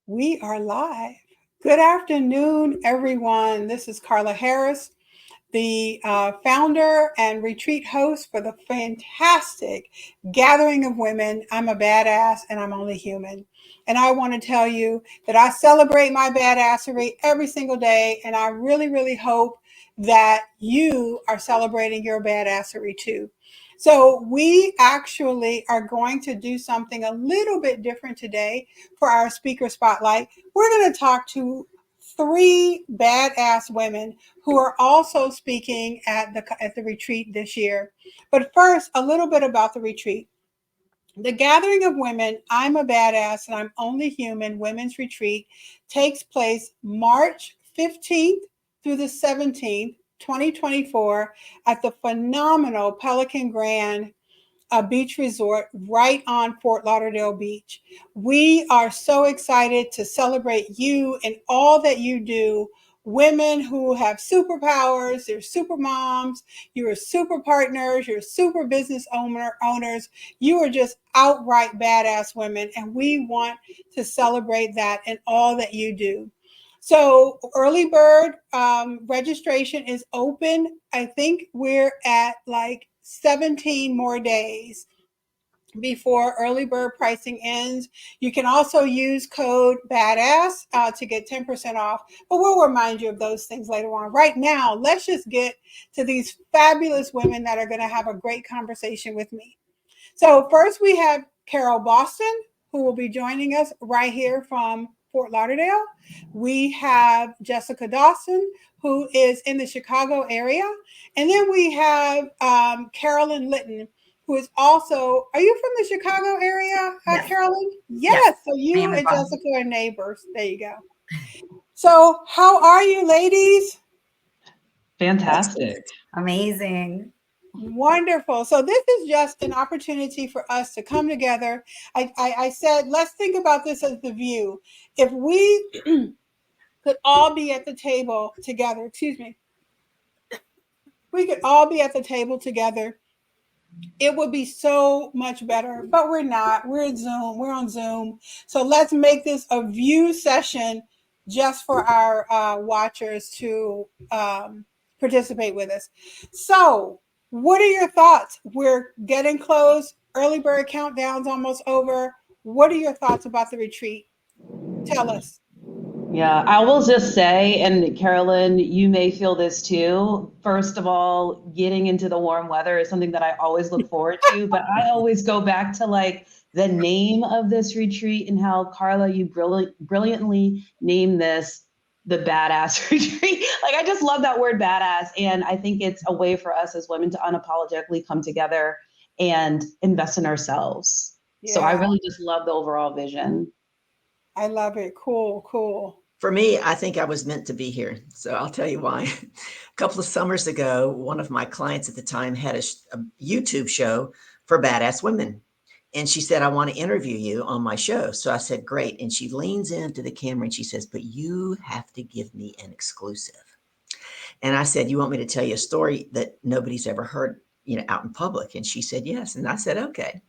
We are live. Good afternoon, everyone. This is Carla Harris, the founder and retreat host for the fantastic Gathering of Women. I'm a badass and I'm only human. And I want to tell you that I celebrate my badassery every single day. And I really, really hope that you are celebrating your badassery too. So, we actually are going to do something a little bit different today for our speaker spotlight. We're going to talk to three badass women who are also speaking at the retreat this year. But first, a little bit about the retreat. The Gathering of Women, I'm a Badass and I'm Only Human Women's Retreat takes place March 15th through the 17th, 2024, at the phenomenal Pelican Grand a beach resort right on Fort Lauderdale Beach. We are so excited to celebrate you and all that you do. Women who have superpowers, they're super moms, you're super partners, you're super owners. You are just outright badass women, and we want to celebrate that and all that you do. So early bird registration is open. I think we're at like 17 more days before early bird pricing ends. You can also use code BADASS to get 10% off, but we'll remind you of those things later on. Right now, let's just get to these fabulous women that are going to have a great conversation with me. So first we have Carol Boston, who will be joining us right here from Fort Lauderdale. We have Jessica Dawson, who is in the Chicago area. And then we have Carolyn Litton, who is also, are you from the Chicago area, Yes. Carolyn? Yes. Yes. So you and Jessica are neighbors. There you go. So how are you, ladies? Fantastic. Amazing. Wonderful. So this is just an opportunity for us to come together. I said, let's think about this as the view. If we could all be at the table together, excuse me, we could all be at the table together, it would be so much better. But we're not. We're in Zoom. We're on Zoom. So let's make this a view session just for our watchers to participate with us. So, what are your thoughts? We're getting close. Early bird countdown's almost over. What are your thoughts about the retreat? Tell us. Yeah, I will just say, and Carolyn, you may feel this too. First of all, getting into the warm weather is something that I always look forward to, but I always go back to like the name of this retreat and how Carla, you brilliantly named this the badass retreat. Like I just love that word badass. And I think it's a way for us as women to unapologetically come together and invest in ourselves. So I Yeah, really just love the overall vision. I love it. Cool, cool. For me, I think I was meant to be here. So I'll tell you why. A couple of summers ago, one of my clients at the time had a YouTube show for badass women. And she said, I want to interview you on my show. So I said, great. And she leans into the camera and she says, but you have to give me an exclusive. And I said, you want me to tell you a story that nobody's ever heard, out in public? And she said, yes. And I said, okay.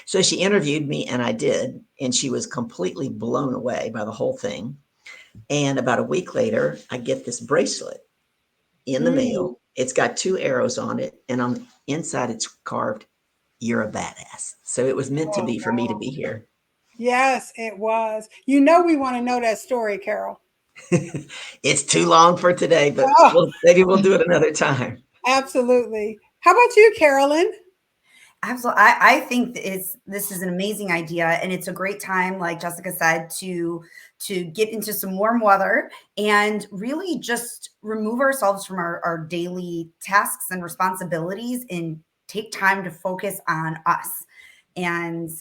So she interviewed me and I did. And she was completely blown away by the whole thing. And about a week later, I get this bracelet in the mail. It's got two arrows on it. And on the inside, it's carved, you're a badass. So it was meant to be for me to be here. Yes, it was. You know, we want to know that story, Carol. It's too long for today, but maybe we'll do it another time. Absolutely. How about you, Carolyn? Absolutely. I think this is an amazing idea, and it's a great time, like Jessica said, to get into some warm weather and really just remove ourselves from our daily tasks and responsibilities and take time to focus on us. And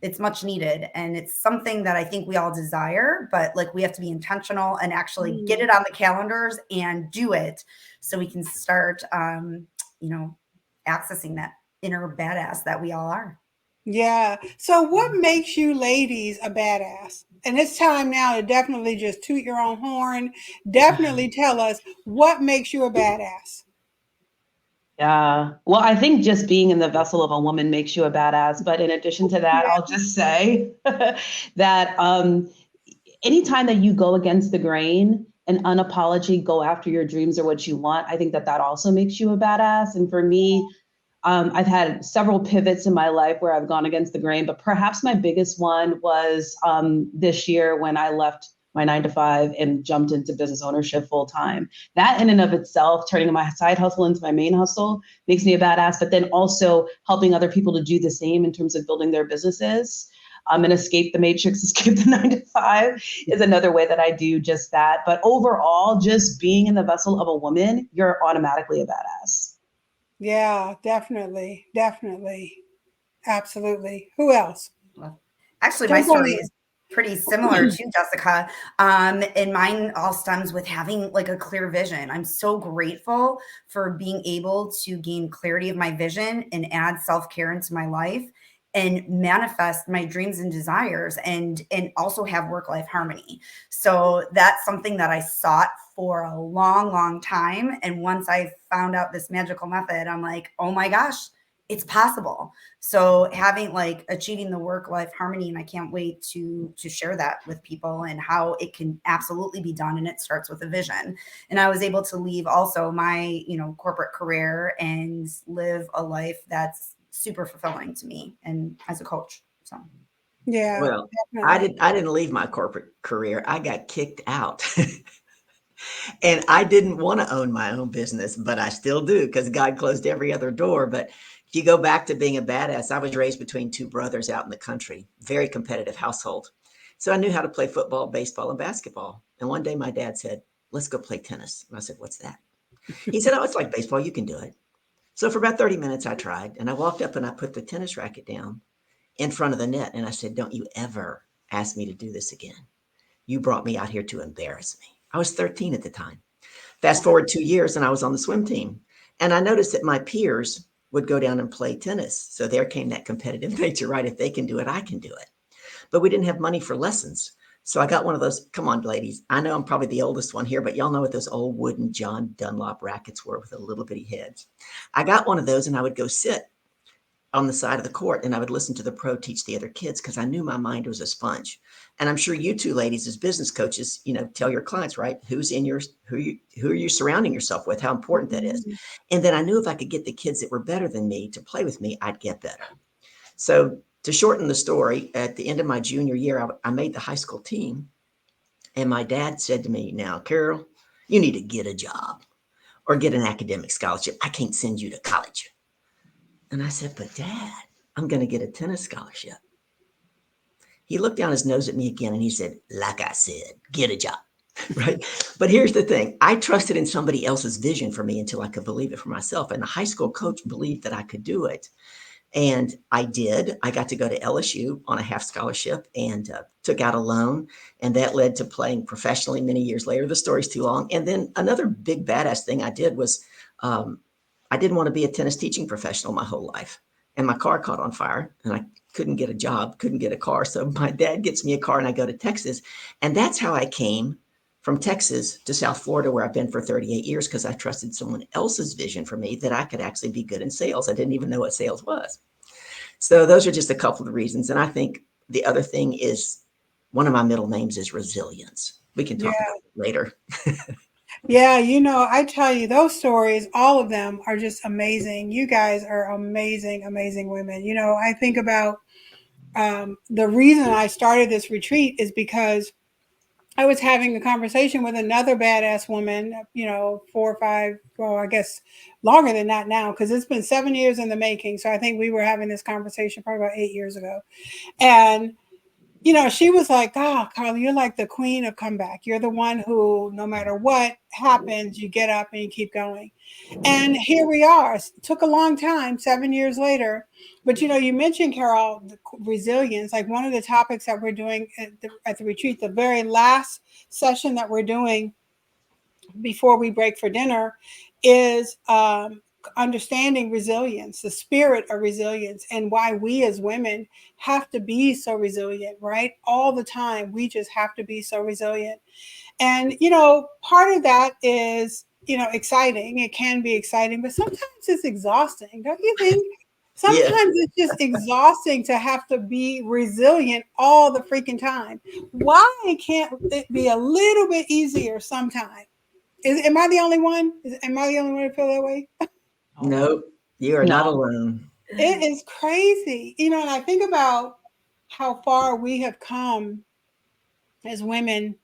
it's much needed, and it's something that I think we all desire, but like we have to be intentional and actually get it on the calendars and do it so we can start accessing that inner badass that we all are. Yeah. So, what makes you ladies a badass? And it's time now to definitely just toot your own horn. Definitely tell us what makes you a badass. Yeah. Well, I think just being in the vessel of a woman makes you a badass. But in addition to that, I'll just say that anytime that you go against the grain and unapologetically go after your dreams or what you want, I think that that also makes you a badass. And for me, I've had several pivots in my life where I've gone against the grain, but perhaps my biggest one was this year when I left my 9 to 5 and jumped into business ownership full time. That in and of itself, turning my side hustle into my main hustle, makes me a badass, but then also helping other people to do the same in terms of building their businesses. And escape the matrix, escape the 9 to 5 is another way that I do just that. But overall, just being in the vessel of a woman, you're automatically a badass. Yeah, definitely. Definitely. Absolutely. Who else? Well, actually, my Jump on story in. is pretty similar to Jessica. And mine all stems with having like a clear vision. I'm so grateful for being able to gain clarity of my vision and add self-care into my life and manifest my dreams and desires and also have work-life harmony. So that's something that I sought for a long time. And once I found out this magical method, I'm like, oh my gosh, it's possible. So having like achieving the work-life harmony, and I can't wait to share that with people and how it can absolutely be done. And it starts with a vision. And I was able to leave also my, corporate career and live a life that's super fulfilling to me and as a coach. So Yeah, Well, definitely. I didn't leave my corporate career. I got kicked out. And I didn't want to own my own business, but I still do because God closed every other door. But if you go back to being a badass, I was raised between two brothers out in the country, very competitive household. So I knew how to play football, baseball, and basketball. And one day my dad said, let's go play tennis. And I said, what's that? He said, oh, it's like baseball. You can do it. So for about 30 minutes, I tried. And I walked up and I put the tennis racket down in front of the net. And I said, don't you ever ask me to do this again. You brought me out here to embarrass me. I was 13 at the time. Fast forward 2 years, and I was on the swim team. And I noticed that my peers would go down and play tennis. So there came that competitive nature, right? If they can do it, I can do it. But we didn't have money for lessons. So I got one of those. Come on, ladies. I know I'm probably the oldest one here, but y'all know what those old wooden John Dunlop rackets were with the little bitty heads. I got one of those and I would go sit on the side of the court and I would listen to the pro teach the other kids because I knew my mind was a sponge. And I'm sure you two ladies as business coaches, tell your clients, right? Who are you surrounding yourself with? How important that is. Mhm. And then I knew if I could get the kids that were better than me to play with me, I'd get better. So to shorten the story, at the end of my junior year, I made the high school team. And my dad said to me, now, Carol, you need to get a job or get an academic scholarship. I can't send you to college. And I said, but Dad, I'm going to get a tennis scholarship. He looked down his nose at me again and he said, like I said, get a job. Right. But here's the thing. I trusted in somebody else's vision for me until I could believe it for myself. And the high school coach believed that I could do it. And I did. I got to go to LSU on a half scholarship and took out a loan. And that led to playing professionally many years later. The story's too long. And then another big badass thing I did was I didn't want to be a tennis teaching professional my whole life. And my car caught on fire and I couldn't get a job, couldn't get a car. So my dad gets me a car and I go to Texas. And that's how I came from Texas to South Florida, where I've been for 38 years, because I trusted someone else's vision for me that I could actually be good in sales. I didn't even know what sales was. So those are just a couple of the reasons. And I think the other thing is one of my middle names is resilience. We can Yeah. talk about it later. Yeah, I tell you, those stories, all of them are just amazing. You guys are amazing, amazing women. I think about the reason I started this retreat is because I was having a conversation with another badass woman, 4 or 5, well, I guess longer than that now, because it's been 7 years in the making. So I think we were having this conversation probably about 8 years ago. And she was like, "Ah, Carla, you're like the queen of comeback. You're the one who, no matter what happens, you get up and you keep going." And here we are. It took a long time, 7 years later. But you mentioned, Carol, the resilience. Like one of the topics that we're doing at the retreat, the very last session that we're doing before we break for dinner, is understanding resilience, the spirit of resilience, and why we as women have to be so resilient, right? All the time, we just have to be so resilient. And, part of that is, exciting. It can be exciting, but sometimes it's exhausting, don't you think? Yeah. Sometimes it's just exhausting to have to be resilient all the freaking time. Why can't it be a little bit easier sometimes? Am I the only one? Am I the only one to feel that way? No, you are not No. alone. It is crazy. And I think about how far we have come as women.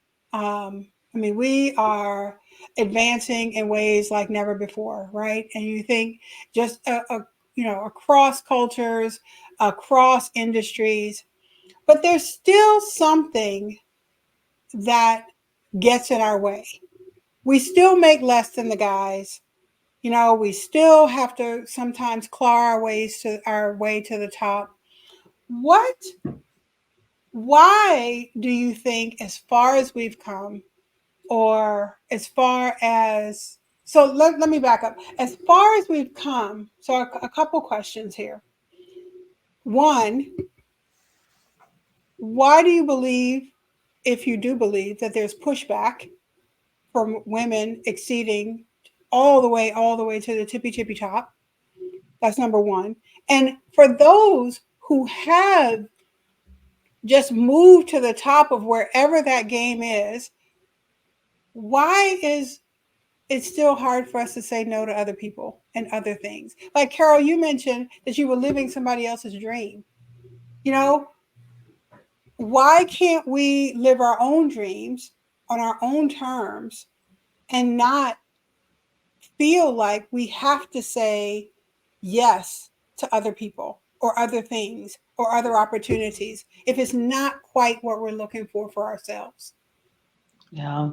We are advancing in ways like never before, right? And you think just across cultures, across industries, but there's still something that gets in our way. We still make less than the guys. We still have to sometimes claw our way to the top. Why do you think, as far as we've come, or as far as, so let me back up. As far as we've come, so a couple questions here. One, why do you believe, if you do believe, that there's pushback from women exceeding all the way to the tippy top? That's number one. And for those who have just moved to the top of wherever that game is, why is it's still hard for us to say no to other people and other things? Like, Carol, you mentioned that you were living somebody else's dream. Why can't we live our own dreams on our own terms and not feel like we have to say yes to other people or other things or other opportunities if it's not quite what we're looking for ourselves? Yeah.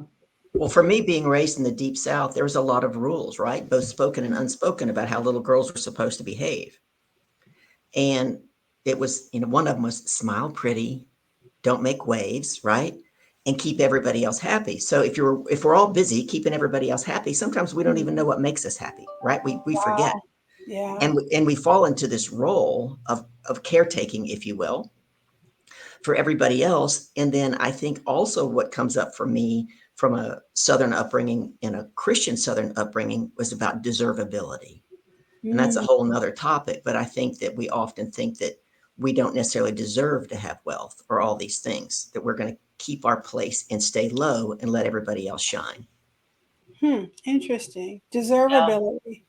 Well, for me, being raised in the Deep South, there was a lot of rules, right? Both spoken and unspoken, about how little girls were supposed to behave. And it was, one of them was smile pretty, don't make waves, right? And keep everybody else happy. So if we're all busy keeping everybody else happy, sometimes we don't even know what makes us happy, right? We forget. Wow. Yeah. And we fall into this role of caretaking, if you will, for everybody else. And then I think also what comes up for me from a Southern upbringing and a Christian Southern upbringing was about deservability. And that's a whole nother topic. But I think that we often think that we don't necessarily deserve to have wealth or all these things, that we're going to keep our place and stay low and let everybody else shine. Interesting. Deservability.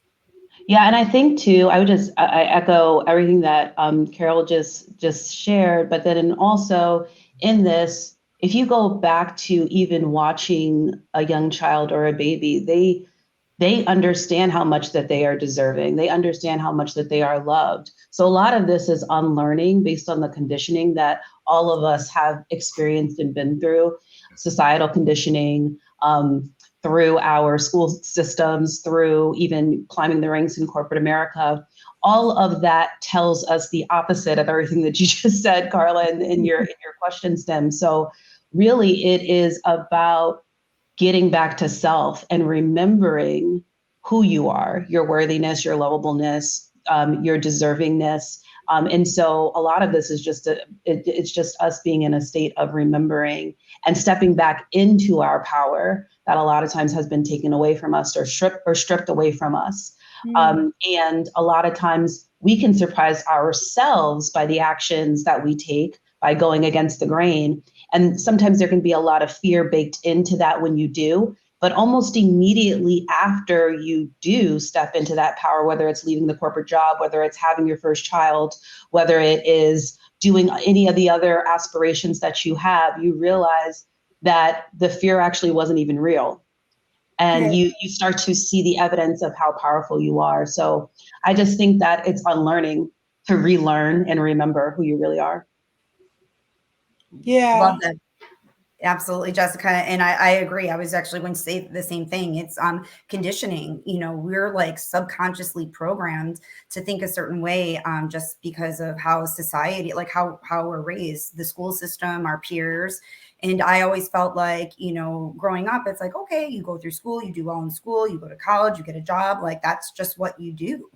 Yeah, and I think too, I echo everything that Carol just shared, but then also in this, if you go back to even watching a young child or a baby, they understand how much that they are deserving. They understand how much that they are loved. So a lot of this is unlearning based on the conditioning that all of us have experienced and been through, societal conditioning, through our school systems, through even climbing the ranks in corporate America. All of that tells us the opposite of everything that you just said, Carla, in your question stem. So really it is about getting back to self and remembering who you are, your worthiness, your lovableness, your deservingness. And so a lot of this is it's just us being in a state of remembering and stepping back into our power that a lot of times has been taken away from us or stripped away from us. And a lot of times we can surprise ourselves by the actions that we take by going against the grain. And sometimes there can be a lot of fear baked into that when you do, but almost immediately after you do step into that power, whether it's leaving the corporate job, whether it's having your first child, whether it is doing any of the other aspirations that you have, you realize that the fear actually wasn't even real. And you start to see the evidence of how powerful you are. So I just think that it's unlearning to relearn and remember who you really are. Yeah. Love that. Absolutely, Jessica. And I agree. I was actually going to say the same thing. It's conditioning. We're like subconsciously programmed to think a certain way just because of how society, like how we're raised, the school system, our peers. And I always felt like, growing up, it's like, okay, you go through school, you do well in school, you go to college, you get a job. Like that's just what you do.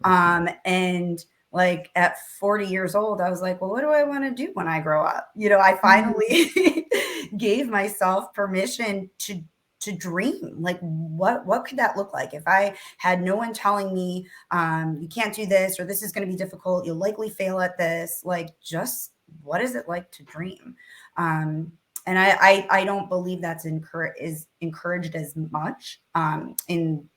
And like at 40 years old, I was like, well, what do I want to do when I grow up? I finally gave myself permission to dream. Like, what could that look like if I had no one telling me, you can't do this, or this is going to be difficult, you'll likely fail at this. Like, just what is it like to dream? And I don't believe that's encouraged as much in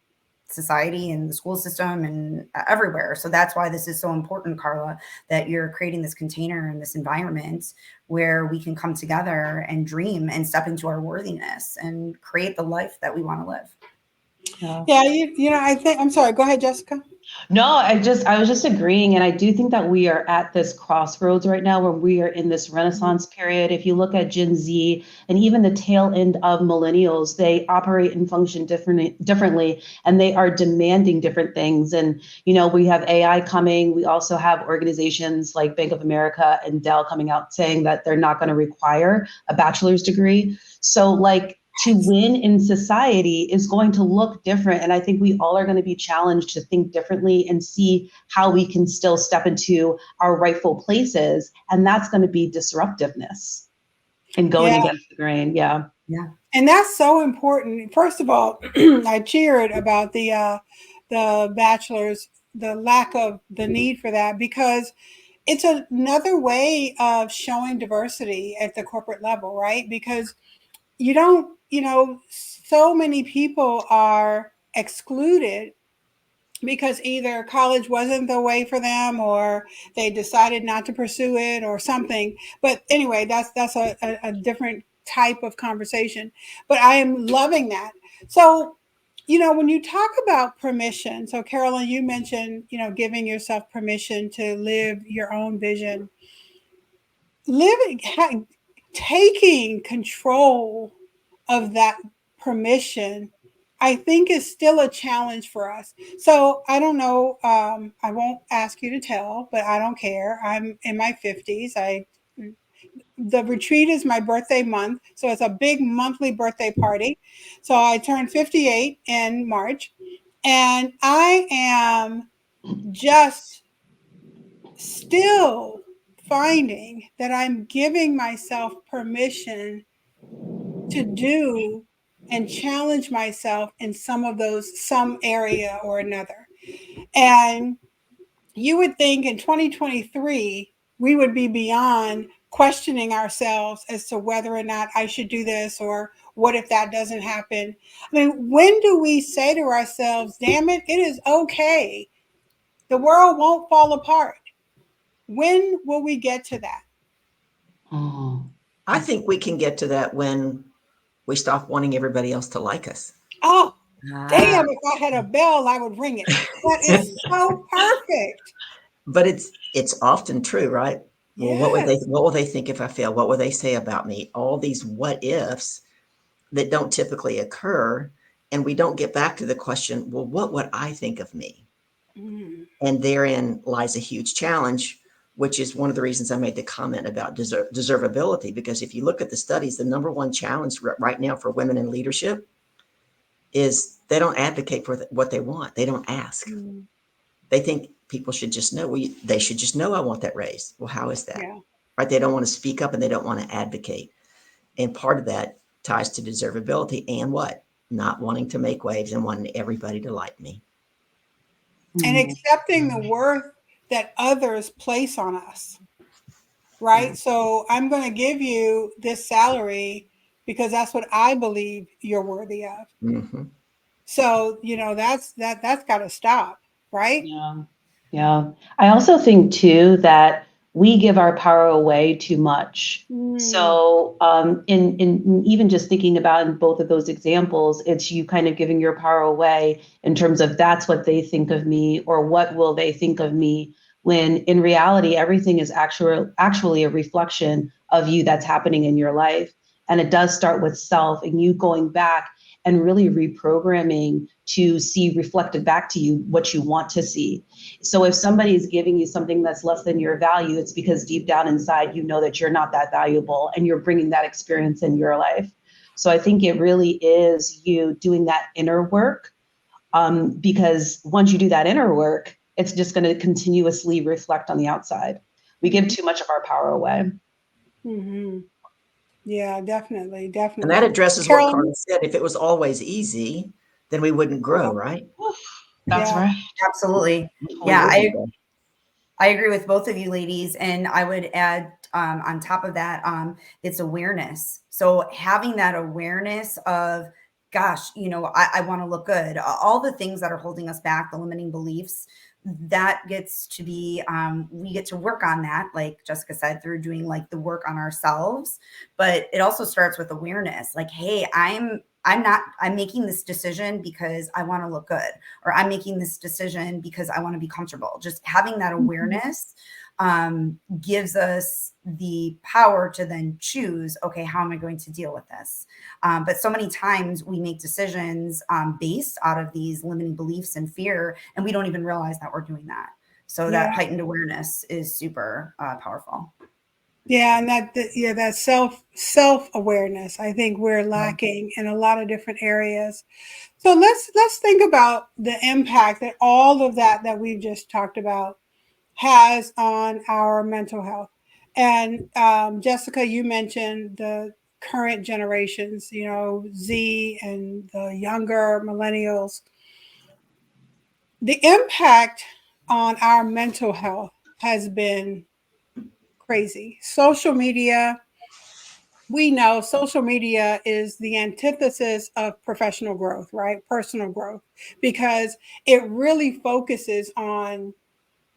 society and the school system and everywhere. So that's why this is so important, Carla, that you're creating this container and this environment where we can come together and dream and step into our worthiness and create the life that we want to live. Yeah, you know, I think, I'm sorry, go ahead, Jessica. No, I was just agreeing. And I do think that we are at this crossroads right now where we are in this renaissance period. If you look at Gen Z and even the tail end of millennials, they operate and function differently, and they are demanding different things. And, you know, we have AI coming. We also have organizations like Bank of America and Dell coming out saying that they're not going to require a bachelor's degree. So like, to win in society is going to look different. And I think we all are going to be challenged to think differently and see how we can still step into our rightful places. And that's going to be disruptiveness and going against the grain. Yeah. Yeah. And that's so important. First of all, I cheered about the bachelor's, the lack of the need for that, because it's another way of showing diversity at the corporate level, right? Because you don't, you know, so many people are excluded because either college wasn't the way for them or they decided not to pursue it or something. But anyway, that's a different type of conversation. But I am loving that. So, you know, when you talk about permission, so Carolyn, you mentioned, you know, giving yourself permission to live your own vision, taking control of that permission, I think is still a challenge for us. So I don't know. I won't ask you to tell, but I don't care. I'm in my 50s. The retreat is my birthday month, so it's a big monthly birthday party. So I turned 58 in March, and I am just still finding that I'm giving myself permission to do and challenge myself in some area or another. And you would think in 2023, we would be beyond questioning ourselves as to whether or not I should do this or what if that doesn't happen. I mean, when do we say to ourselves, damn it, it is okay. The world won't fall apart. When will we get to that? I think we can get to that when we stop wanting everybody else to like us. Oh, damn, if I had a bell, I would ring it. That is so perfect. But it's often true, right? Well, Yes. what will they think if I fail? What will they say about me? All these what ifs that don't typically occur. And we don't get back to the question, well, what would I think of me? Mm. And therein lies a huge challenge, which is one of the reasons I made the comment about deservability. Because if you look at the studies, the number one challenge right now for women in leadership is they don't advocate for what they want. They don't ask. Mm. They think people should just know. Well, they should just know I want that raise. Well, how is that? Yeah. Right? They don't want to speak up and they don't want to advocate. And part of that ties to deservability and what? Not wanting to make waves and wanting everybody to like me. And accepting the worth that others place on us, right? So I'm going to give you this salary because that's what I believe you're worthy of. Mm-hmm. So, you know, that's got to stop, right? Yeah. Yeah. I also think too that we give our power away too much. So in even just thinking about in both of those examples, it's you kind of giving your power away in terms of that's what they think of me or what will they think of me, when in reality, everything is actually a reflection of you that's happening in your life. And it does start with self and you going back and really reprogramming to see reflected back to you what you want to see. So if somebody is giving you something that's less than your value, it's because deep down inside, you know that you're not that valuable and you're bringing that experience in your life. So I think it really is you doing that inner work, because once you do that inner work, it's just going to continuously reflect on the outside. We give too much of our power away. Mm-hmm. Yeah, definitely, And that definitely. addresses what Carolyn? Carla said. If it was always easy, then we wouldn't grow, right? Oof, that's Yeah. right. Absolutely. We Yeah, wouldn't grow. I agree with both of you ladies. And I would add on top of that, it's awareness. So having that awareness of, gosh, I want to look good, all the things that are holding us back, the limiting beliefs, that gets to be, we get to work on that, like Jessica said, through doing like the work on ourselves. But it also starts with awareness. Like, hey, I'm making this decision because I want to look good, or I'm making this decision because I want to be comfortable. Just having that awareness gives us the power to then choose, okay, how am I going to deal with this? But so many times we make decisions based out of these limiting beliefs and fear, and we don't even realize that we're doing that. So that Yeah. heightened awareness is super powerful. Yeah, and that self-awareness, I think we're lacking in a lot of different areas. So let's think about the impact that all of that we've just talked about has on our mental health. And Jessica, you mentioned the current generations, Z and the younger millennials. The impact on our mental health has been crazy. Social media, we know social media is the antithesis of professional growth, right? Personal growth, because it really focuses on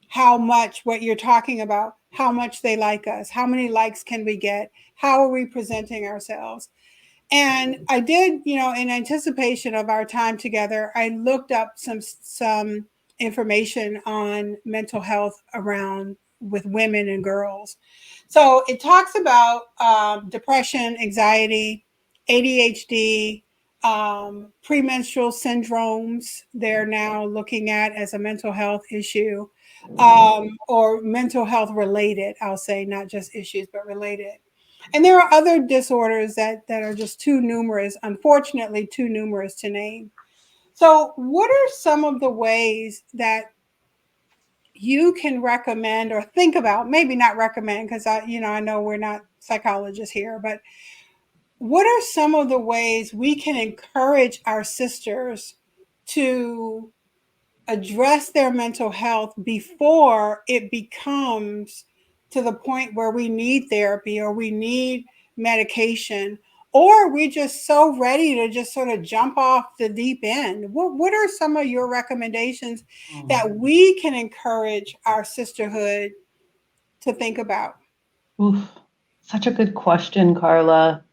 how much, what you're talking about, how much they like us, how many likes can we get, how are we presenting ourselves. And I did, in anticipation of our time together, I looked up some information on mental health around with women and girls. So it talks about depression, anxiety, ADHD, premenstrual syndromes. They're now looking at as a mental health issue, or mental health related. I'll say not just issues, but related. And there are other disorders that are just too numerous, unfortunately, too numerous to name. So, what are some of the ways that you can recommend or think about? Maybe not recommend, because I know we're not psychologists here, but what are some of the ways we can encourage our sisters to address their mental health before it becomes to the point where we need therapy or we need medication, or we're just so ready to just sort of jump off the deep end? What are some of your recommendations that we can encourage our sisterhood to think about? Oof, such a good question, Carla.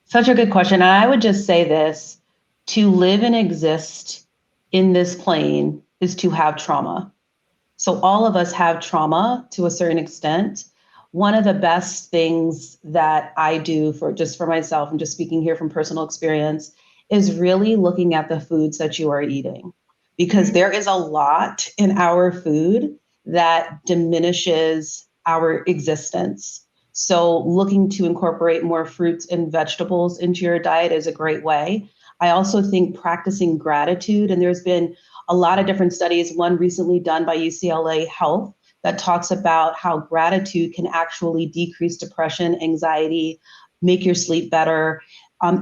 Such a good question. And I would just say this: to live and exist in this plane is to have trauma. So all of us have trauma to a certain extent. One of the best things that I do for myself, and just speaking here from personal experience, is really looking at the foods that you are eating, because there is a lot in our food that diminishes our existence. So looking to incorporate more fruits and vegetables into your diet is a great way. I also think practicing gratitude, and there's been a lot of different studies, one recently done by UCLA Health, that talks about how gratitude can actually decrease depression, anxiety, make your sleep better,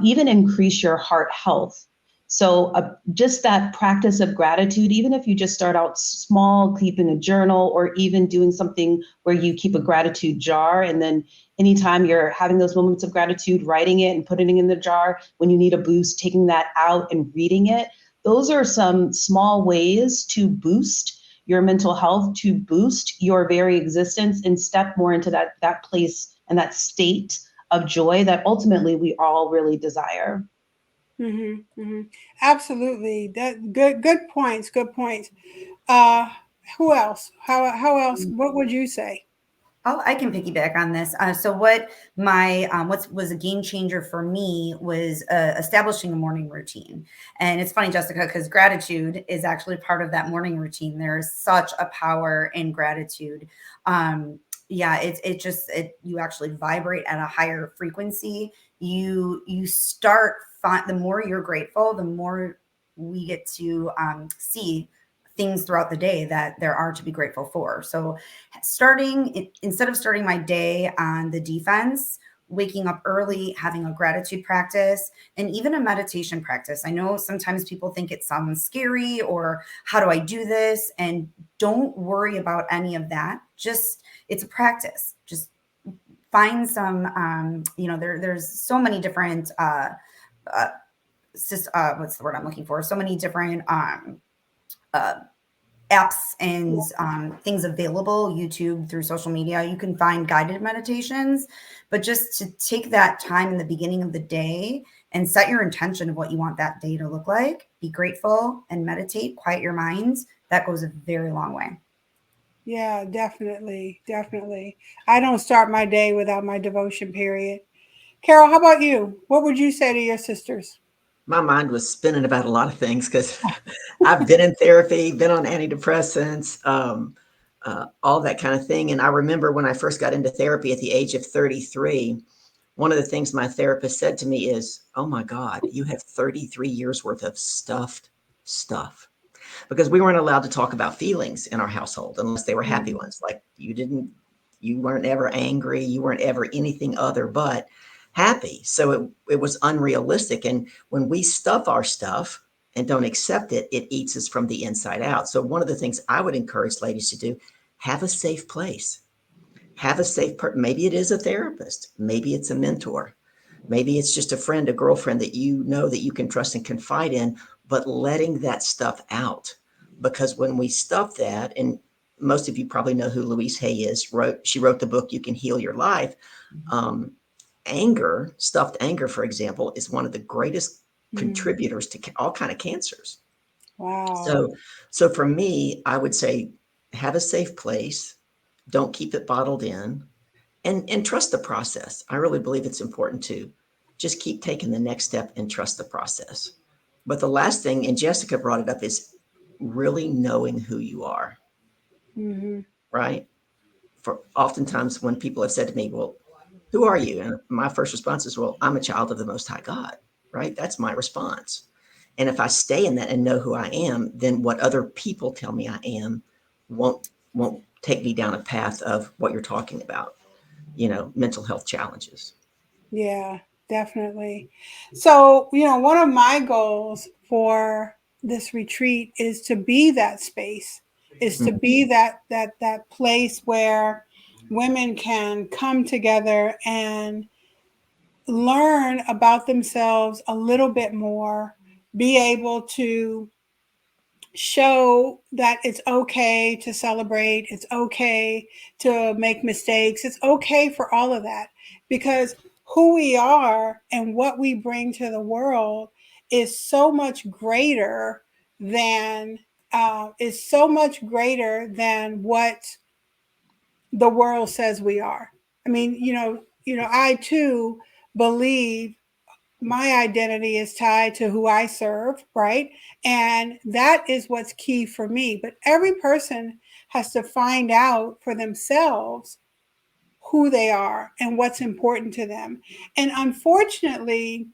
even increase your heart health. So just that practice of gratitude, even if you just start out small, keeping a journal, or even doing something where you keep a gratitude jar, and then anytime you're having those moments of gratitude, writing it and putting it in the jar. When you need a boost, taking that out and reading it. Those are some small ways to boost your mental health, to boost your very existence, and step more into that place and that state of joy that ultimately we all really desire. Mm-hmm, mm-hmm. Absolutely. That good points. Good points. Uh, who else? How else? What would you say? Oh, I can piggyback on this. So what was a game changer for me was establishing a morning routine. And it's funny, Jessica, because gratitude is actually part of that morning routine. There is such a power in gratitude. Yeah, you actually vibrate at a higher frequency. You start the more you're grateful, the more we get to see things throughout the day that there are to be grateful for. So instead of starting my day on the defense, waking up early, having a gratitude practice, and even a meditation practice. I know sometimes people think it sounds scary or how do I do this? And don't worry about any of that. Just, it's a practice. Just find some, there's so many different, uh, what's the word I'm looking for? So many different uh, apps and things available, YouTube, through social media. You can find guided meditations, but just to take that time in the beginning of the day and set your intention of what you want that day to look like, be grateful and meditate, quiet your mind. That goes a very long way. Yeah, definitely. Definitely. I don't start my day without my devotion period. Carol, how about you? What would you say to your sisters? My mind was spinning about a lot of things because I've been in therapy, been on antidepressants, all that kind of thing. And I remember when I first got into therapy at the age of 33, one of the things my therapist said to me is, "Oh my God, you have 33 years worth of stuffed stuff." Because we weren't allowed to talk about feelings in our household unless they were happy Mhm. ones. Like you weren't ever angry, you weren't ever anything other but happy. So it was unrealistic. And when we stuff our stuff and don't accept it, it eats us from the inside out. So one of the things I would encourage ladies to do, have a safe place. Have a safe maybe it is a therapist, maybe it's a mentor, maybe it's just a friend, a girlfriend that you know that you can trust and confide in, but letting that stuff out. Because when we stuff that, and most of you probably know who Louise Hay is, she wrote the book, You Can Heal Your Life. Um, Anger, stuffed anger, for example, is one of the greatest Mm. contributors to all kind of cancers. Wow. So for me, I would say have a safe place. Don't keep it bottled in, and trust the process. I really believe it's important to just keep taking the next step and trust the process. But the last thing, and Jessica brought it up, is really knowing who you are, Hmm. right? For oftentimes when people have said to me, "Well, who are you?" And my first response is, "Well, I'm a child of the Most High God," right? That's my response. And if I stay in that and know who I am, then what other people tell me I am won't take me down a path of what you're talking about, mental health challenges. Yeah, definitely. So, one of my goals for this retreat is to be that space, is to be that place where women can come together and learn about themselves a little bit more, be able to show that it's okay to celebrate, it's okay to make mistakes, it's okay for all of that, because who we are and what we bring to the world is so much greater than what the world says we are. I mean, I too believe my identity is tied to who I serve, right? And that is what's key for me. But every person has to find out for themselves who they are and what's important to them. And unfortunately,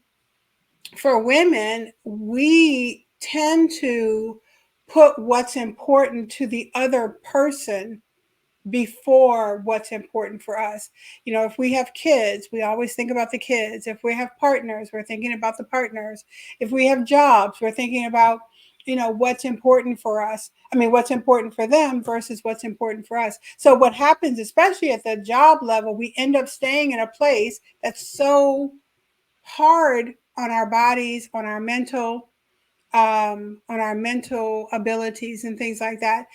for women, we tend to put what's important to the other person before what's important for us. If we have kids, we always think about the kids. If we have partners, we're thinking about the partners. If we have jobs, we're thinking about, what's important for us. I mean, what's important for them versus what's important for us. So what happens, especially at the job level, we end up staying in a place that's so hard on our bodies, on our mental abilities and things like that.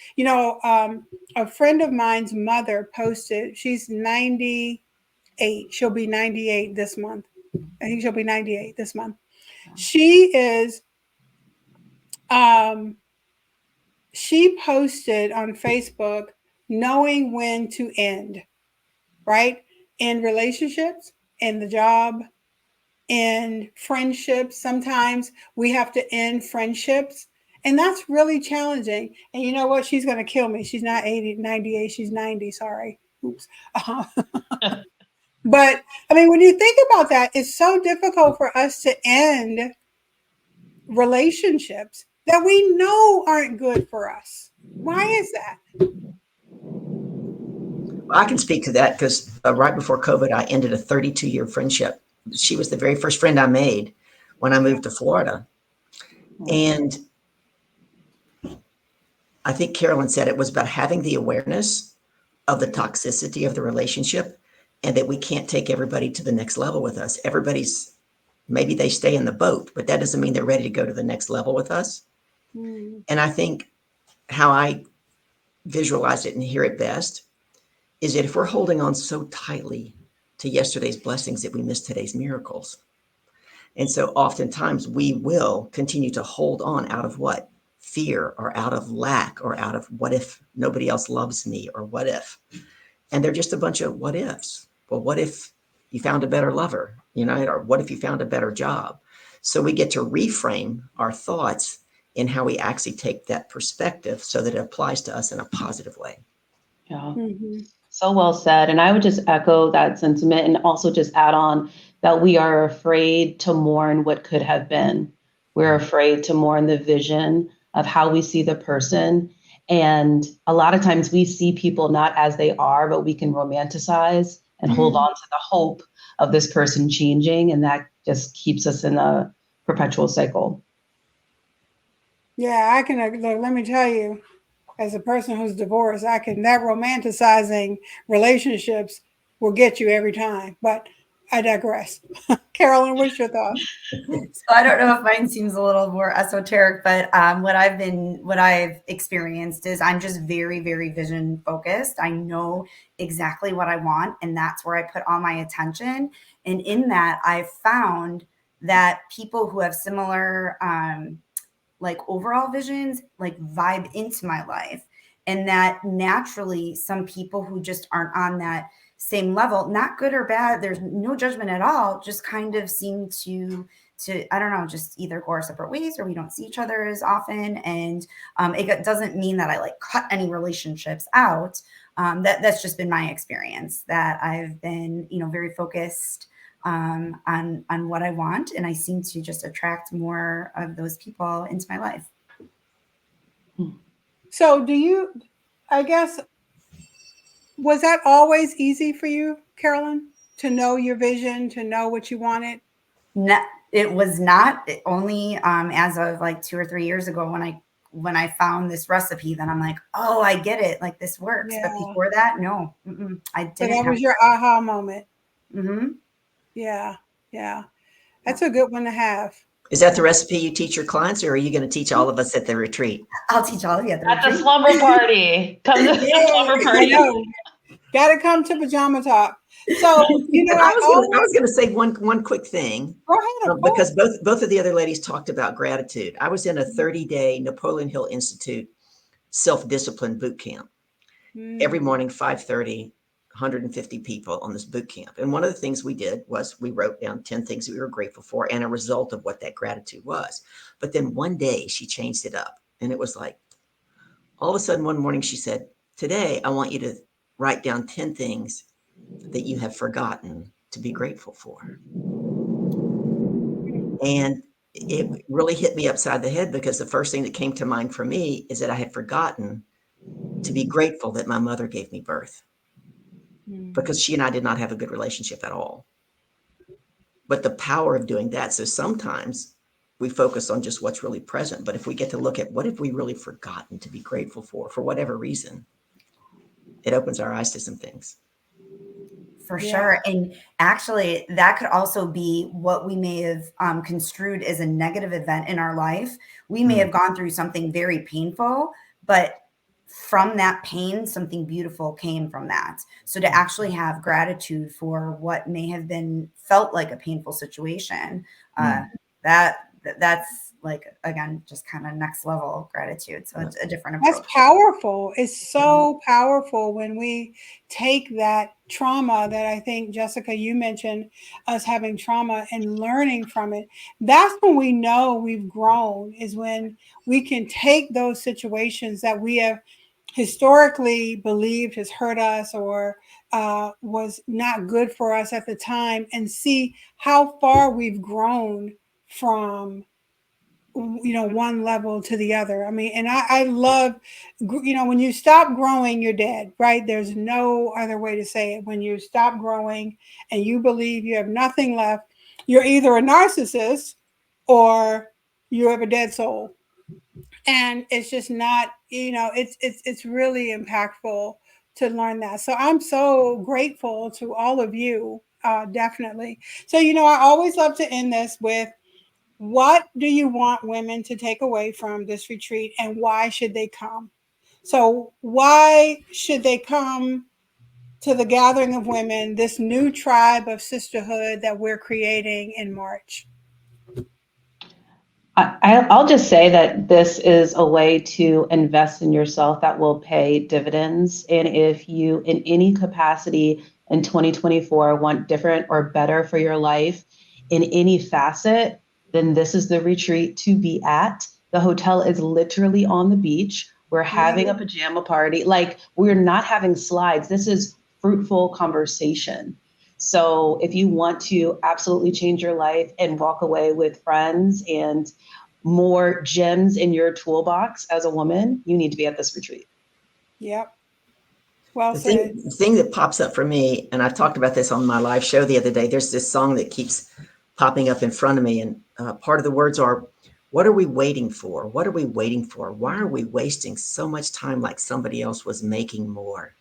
A friend of mine's mother posted, she's 98. She'll be 98 this month. I think she'll be 98 this month. She is, um, she posted on Facebook, knowing when to end, right? In relationships, in the job, in friendships. Sometimes we have to end friendships. And that's really challenging. And you know what? She's going to kill me. She's not 80, 98. She's 90. Sorry. Oops. But I mean, when you think about that, it's so difficult for us to end relationships that we know aren't good for us. Why is that? I can speak to that because right before COVID, I ended a 32-year friendship. She was the very first friend I made when I moved to Florida. And I think Carolyn said it was about having the awareness of the toxicity of the relationship and that we can't take everybody to the next level with us. Maybe they stay in the boat, but that doesn't mean they're ready to go to the next level with us. Mm. And I think how I visualize it and hear it best is that if we're holding on so tightly to yesterday's blessings that we miss today's miracles. And so oftentimes we will continue to hold on out of what? Fear, or out of lack, or out of what if nobody else loves me, or what if. And they're just a bunch of what ifs. Well, what if you found a better lover, or what if you found a better job? So we get to reframe our thoughts in how we actually take that perspective so that it applies to us in a positive way. Yeah. Mm-hmm. So well said. And I would just echo that sentiment and also just add on that we are afraid to mourn what could have been. We're afraid to mourn the vision of how we see the person. And a lot of times we see people not as they are, but we can romanticize and hold on to the hope of this person changing. And that just keeps us in a perpetual cycle. Yeah, I can. Let me tell you, as a person who's divorced, that romanticizing relationships will get you every time. But I digress. Carolyn, what's your thought? So I don't know if mine seems a little more esoteric, but what I've experienced is I'm just very, very vision focused. I know exactly what I want, and that's where I put all my attention. And in that, I've found that people who have similar like overall visions like vibe into my life, and that naturally some people who just aren't on that same level, not good or bad, there's no judgment at all, just kind of seem to I don't know, just either go our separate ways or we don't see each other as often. And it doesn't mean that I like cut any relationships out. That's just been my experience, that I've been, very focused on what I want, and I seem to just attract more of those people into my life. So, I guess, was that always easy for you, Carolyn, to know your vision, to know what you wanted? No, it was not. Only as of like 2 or 3 years ago when I found this recipe, then I'm like, oh, I get it. Like this works. Yeah. But before that, no, I So didn't. that was your aha moment. Mm-hmm. Yeah. Yeah. That's a good one to have. Is that the recipe you teach your clients, or are you going to teach all of us at the retreat? I'll teach all of you at the At the retreat. slumber party. Come to the slumber I party. know. Got to come to Pajama Talk. So, I was going to say one quick thing. Go ahead, of because course. both of the other ladies talked about gratitude. I was in a 30-day Napoleon Hill Institute self-discipline boot camp. Every morning, 5:30, 150 people on this boot camp. And one of the things we did was we wrote down 10 things that we were grateful for and a result of what that gratitude was. But then one day she changed it up. And it was like, all of a sudden one morning she said, today I want you to write down 10 things that you have forgotten to be grateful for. And it really hit me upside the head, because the first thing that came to mind for me is that I had forgotten to be grateful that my mother gave me birth, because she and I did not have a good relationship at all. But the power of doing that. So sometimes we focus on just what's really present. But if we get to look at what have we really forgotten to be grateful for whatever reason, it opens our eyes to some things. For sure. And actually, that could also be what we may have construed as a negative event in our life. We may have gone through something very painful, but from that pain, something beautiful came from that. So to actually have gratitude for what may have been felt like a painful situation, that's like, again, just kind of next level gratitude. So it's a different approach. That's powerful. It's so powerful when we take that trauma that I think, Jessica, you mentioned us having trauma and learning from it. That's when we know we've grown, is when we can take those situations that we have historically believed has hurt us or was not good for us at the time, and see how far we've grown from one level to the other. I mean, and I love, when you stop growing, you're dead, right? There's no other way to say it. When you stop growing and you believe you have nothing left, you're either a narcissist or you have a dead soul. And it's just not, it's really impactful to learn that. So I'm so grateful to all of you, definitely. So, I always love to end this with, what do you want women to take away from this retreat, and why should they come? So why should they come to the gathering of women, this new tribe of sisterhood that we're creating in March? I'll just say that this is a way to invest in yourself that will pay dividends. And if you, in any capacity in 2024, want different or better for your life in any facet, then this is the retreat to be at. The hotel is literally on the beach. We're having a pajama party. Like, we're not having slides. This is fruitful conversation. So if you want to absolutely change your life and walk away with friends and more gems in your toolbox as a woman, you need to be at this retreat. Yep. Well The said. thing that pops up for me, and I've talked about this on my live show the other day, there's this song that keeps popping up in front of me. And part of the words are, what are we waiting for? What are we waiting for? Why are we wasting so much time like somebody else was making more?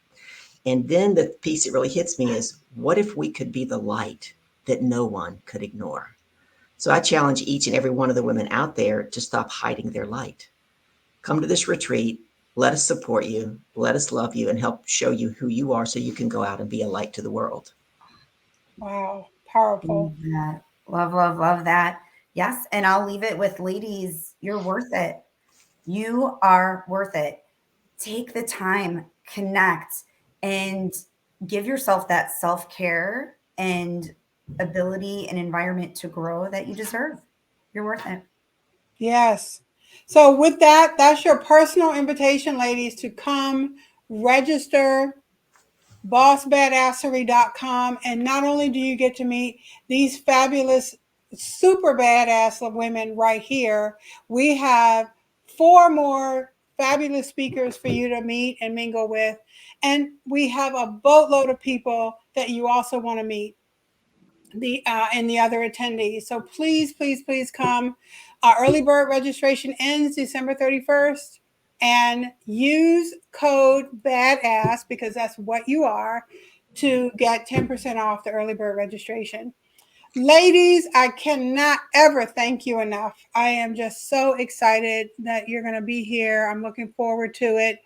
And then the piece that really hits me is, what if we could be the light that no one could ignore? So I challenge each and every one of the women out there to stop hiding their light. Come to this retreat. Let us support you. Let us love you and help show you who you are so you can go out and be a light to the world. Wow. Powerful. Love, love, love that. Yes. And I'll leave it with, ladies, you're worth it. You are worth it. Take the time, connect, and give yourself that self-care and ability and environment to grow that you deserve. You're worth it. Yes. So with that, that's your personal invitation, ladies, to come register bossbadassery.com. And not only do you get to meet these fabulous, super badass women right here, we have 4 more fabulous speakers for you to meet and mingle with. And we have a boatload of people that you also want to meet, and the other attendees. So please, please, please come. Early bird registration ends December 31st. And use code BADASS, because that's what you are, to get 10% off the early bird registration. Ladies, I cannot ever thank you enough. I am just so excited that you're going to be here. I'm looking forward to it.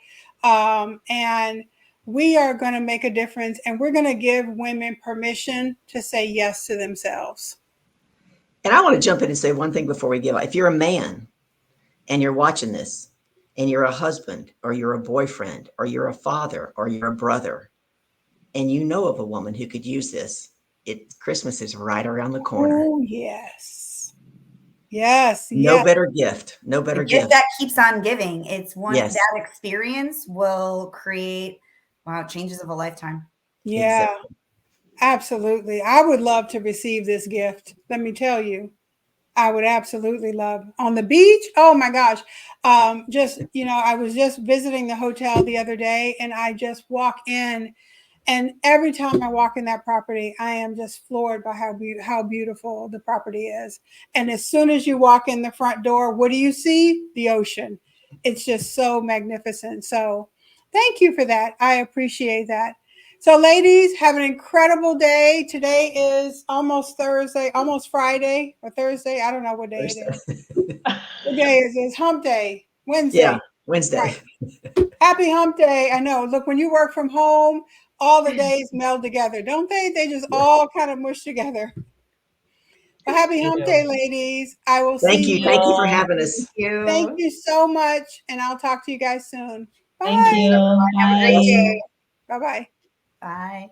And we are going to make a difference, and we're going to give women permission to say yes to themselves. And I want to jump in and say one thing before we give. If you're a man and you're watching this, and you're a husband, or you're a boyfriend, or you're a father, or you're a brother, and you know of a woman who could use this, Christmas is right around the corner. Oh, yes. Yes. No yes. better gift. No better gift. That keeps on giving. It's one Yes. that experience will create, changes of a lifetime. Yeah, Exactly. Absolutely. I would love to receive this gift. Let me tell you. I would absolutely love. On the beach, oh my gosh. I was just visiting the hotel the other day, and I just walk in, and every time I walk in that property, I am just floored by how beautiful the property is. And as soon as you walk in the front door, what do you see? The ocean. It's just so magnificent. So thank you for that. I appreciate that. So ladies, have an incredible day. Today is almost Thursday, almost Friday or Thursday. I don't know what day it is. What day is it? It's hump day. Wednesday. Yeah, Wednesday. Right. Happy hump day. I know. Look, when you work from home, all the days meld together, don't they? They just all kind of mush together. Well, happy hump day, ladies. I will Thank see you. Thank you for having us. Thank you. Thank you so much. And I'll talk to you guys soon. Bye. Thank you. Have a great Bye. day. Bye-bye. Bye.